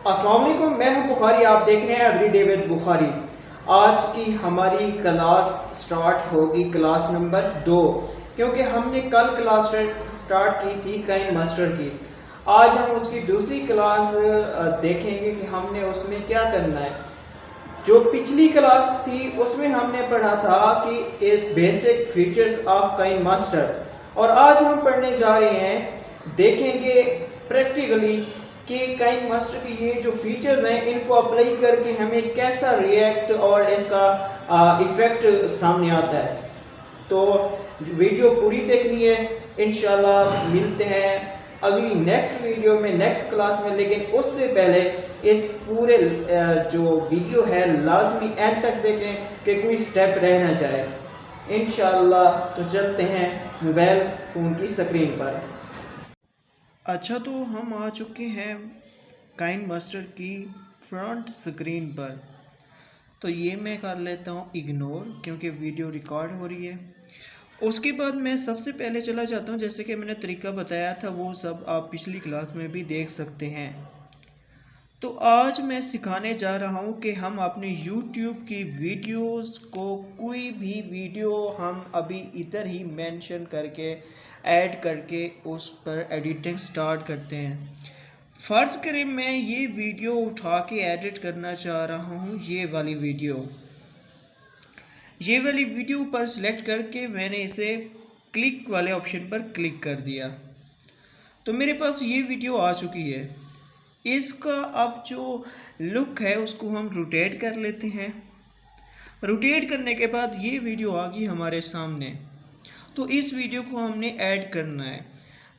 अस्सलाम वालेकुम, मैं हूं बुखारी। आप देख रहे हैं एवरीडे विद बुखारी। आज की हमारी क्लास स्टार्ट होगी क्लास नंबर 2, क्योंकि हमने कल क्लास स्टार्ट की थी काइन मास्टर की। आज हम उसकी दूसरी क्लास देखेंगे कि हमने उसमें क्या करना है। जो पिछली क्लास थी उसमें हमने पढ़ा था कि basic features of KineMaster, और आज हम पढ़ने जा रहे हैं, देखेंगे प्रैक्टिकली कि काइन मास्टर की ये जो फीचर्स हैं इनको अप्लाई करके हमें कैसा रिएक्ट और इसका इफेक्ट सामने आता है। तो वीडियो पूरी देखनी है। इंशाल्लाह मिलते हैं अगली नेक्स्ट वीडियो में, नेक्स्ट क्लास में। लेकिन उससे पहले इस पूरे जो वीडियो है लाजमी एंड तक देखें कि कोई स्टेप रह ना जाए इंशाल्लाह। तो चलते हैं मोबाइल फ़ोन की स्क्रीन पर। अच्छा, तो हम आ चुके हैं काइन मास्टर की फ्रंट स्क्रीन पर। तो ये मैं कर लेता हूँ इग्नोर, क्योंकि वीडियो रिकॉर्ड हो रही है। उसके बाद मैं सबसे पहले चला जाता हूँ, जैसे कि मैंने तरीका बताया था वो सब आप पिछली क्लास में भी देख सकते हैं। तो आज मैं सिखाने जा रहा हूँ कि हम अपने YouTube की वीडियोस को, कोई भी वीडियो हम अभी इधर ही मेंशन करके ऐड करके उस पर एडिटिंग स्टार्ट करते हैं। फ़र्ज़ करें मैं ये वीडियो उठा के एडिट करना चाह रहा हूँ, ये वाली वीडियो पर सिलेक्ट करके मैंने इसे क्लिक वाले ऑप्शन पर क्लिक कर दिया। तो मेरे पास ये वीडियो आ चुकी है। इसका अब जो लुक है उसको हम रोटेट कर लेते हैं। रोटेट करने के बाद ये वीडियो आ गई हमारे सामने। तो इस वीडियो को हमने ऐड करना है,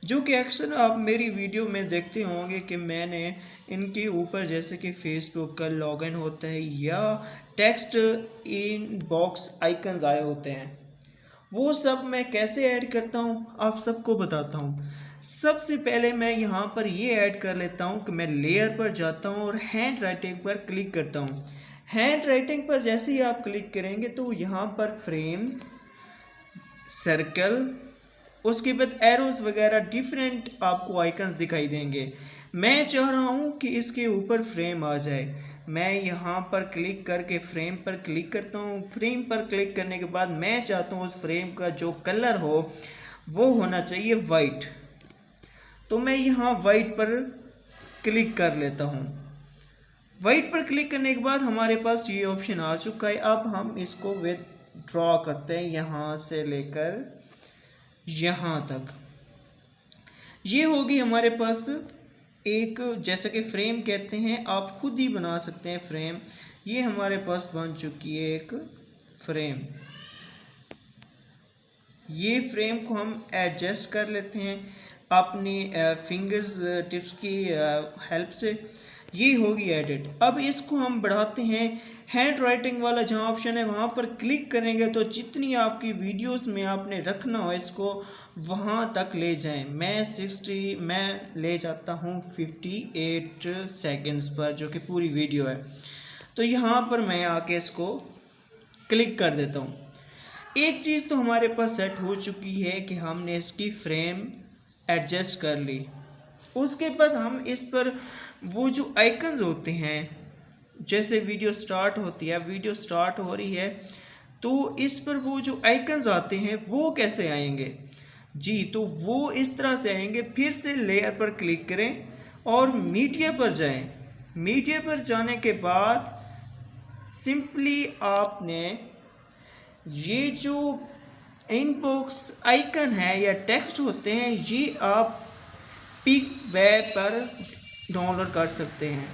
जो कि अक्सर आप मेरी वीडियो में देखते होंगे कि मैंने इनके ऊपर जैसे कि फेसबुक का लॉगिन होता है या टेक्स्ट इन बॉक्स आइकन्स आए होते हैं, वो सब मैं कैसे ऐड करता हूँ आप सबको बताता हूँ। सबसे पहले मैं यहाँ पर ये ऐड कर लेता हूँ कि मैं लेयर पर जाता हूँ और हैंड राइटिंग पर क्लिक करता हूँ। हैंड राइटिंग पर जैसे ही आप क्लिक करेंगे तो यहाँ पर फ्रेम्स, सर्कल, उसके बाद एरोस वगैरह डिफरेंट आपको आइकन्स दिखाई देंगे। मैं चाह रहा हूँ कि इसके ऊपर फ्रेम आ जाए। मैं यहाँ पर क्लिक करके फ्रेम पर क्लिक करता हूँ। फ्रेम पर क्लिक करने के बाद मैं चाहता हूँ उस फ्रेम का जो कलर हो वो होना चाहिए वाइट। तो मैं यहाँ वाइट पर क्लिक कर लेता हूँ। वाइट पर क्लिक करने के बाद हमारे पास ये ऑप्शन आ चुका है। अब हम इसको विथड्रॉ करते हैं, यहाँ से लेकर यहाँ तक। ये होगी हमारे पास एक, जैसे कि फ्रेम कहते हैं, आप खुद ही बना सकते हैं फ्रेम। ये हमारे पास बन चुकी है एक फ्रेम। ये फ्रेम को हम एडजस्ट कर लेते हैं अपनी फिंगर्स टिप्स की हेल्प से। ये होगी एडिट। अब इसको हम बढ़ाते हैं। हैंड राइटिंग वाला जहाँ ऑप्शन है वहाँ पर क्लिक करेंगे तो जितनी आपकी वीडियोस में आपने रखना हो इसको वहाँ तक ले जाएं। मैं ले जाता हूँ 58 सेकंड्स पर, जो कि पूरी वीडियो है। तो यहाँ पर मैं आके इसको क्लिक कर देता हूँ। एक चीज़ तो हमारे पास सेट हो चुकी है कि हमने इसकी फ्रेम एडजस्ट कर ली। उसके बाद हम इस पर वो जो आइकन्स होते हैं, जैसे वीडियो स्टार्ट होती है, वीडियो स्टार्ट हो रही है तो इस पर वो जो आइकन्स आते हैं वो कैसे आएंगे जी। तो वो इस तरह से आएंगे। फिर से लेयर पर क्लिक करें और मीडिया पर जाएं। मीडिया पर जाने के बाद सिंपली आपने ये जो इनबॉक्स आइकन है या टेक्स्ट होते हैं, ये आप पिक्सवेब पर डाउनलोड कर सकते हैं।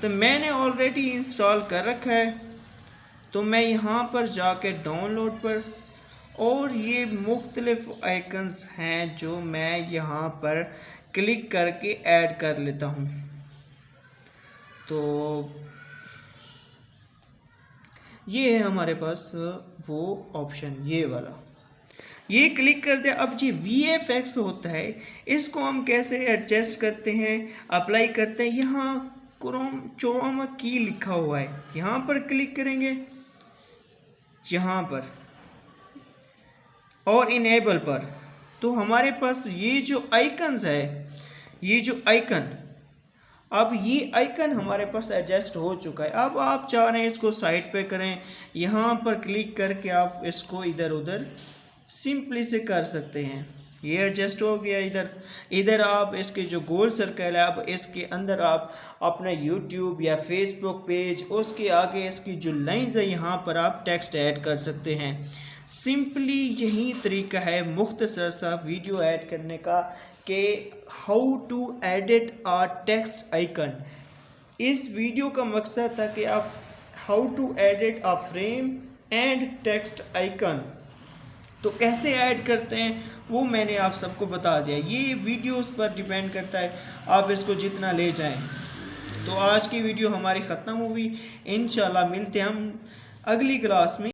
तो मैंने ऑलरेडी इंस्टॉल कर रखा है, तो मैं यहाँ पर जाके डाउनलोड पर, और ये मुख्तलिफ आइकन्स हैं जो मैं यहाँ पर क्लिक करके ऐड कर लेता हूँ। तो ये है हमारे पास वो ऑप्शन, ये वाला, ये क्लिक कर दे। अब ये VFX होता है, इसको हम कैसे एडजस्ट करते हैं, अप्लाई करते हैं। यहाँ क्रोमा की लिखा हुआ है, यहाँ पर क्लिक करेंगे, यहाँ पर और इनेबल पर। तो हमारे पास ये जो आइकन्स है, ये जो आइकन अब ये आइकन हमारे पास एडजस्ट हो चुका है। अब आप चाह रहे हैं इसको साइड पे करें, यहाँ पर क्लिक करके आप इसको इधर उधर सिंपली से कर सकते हैं। ये एडजस्ट हो गया। इधर आप इसके जो गोल सर्कल है, अब इसके अंदर आप अपना यूट्यूब या फेसबुक पेज, उसके आगे इसकी जो लाइंस है यहाँ पर आप टेक्स्ट ऐड कर सकते हैं। सिंपली यही तरीका है मुख्तसर सा वीडियो ऐड करने का कि how to edit a text icon. इस वीडियो का मकसद था कि आप how to edit a frame and text icon तो कैसे ऐड करते हैं वो मैंने आप सबको बता दिया। ये वीडियो उस पर डिपेंड करता है आप इसको जितना ले जाएं। तो आज की वीडियो हमारी ख़त्म हुई। इंशाल्लाह मिलते हैं हम अगली क्लास में।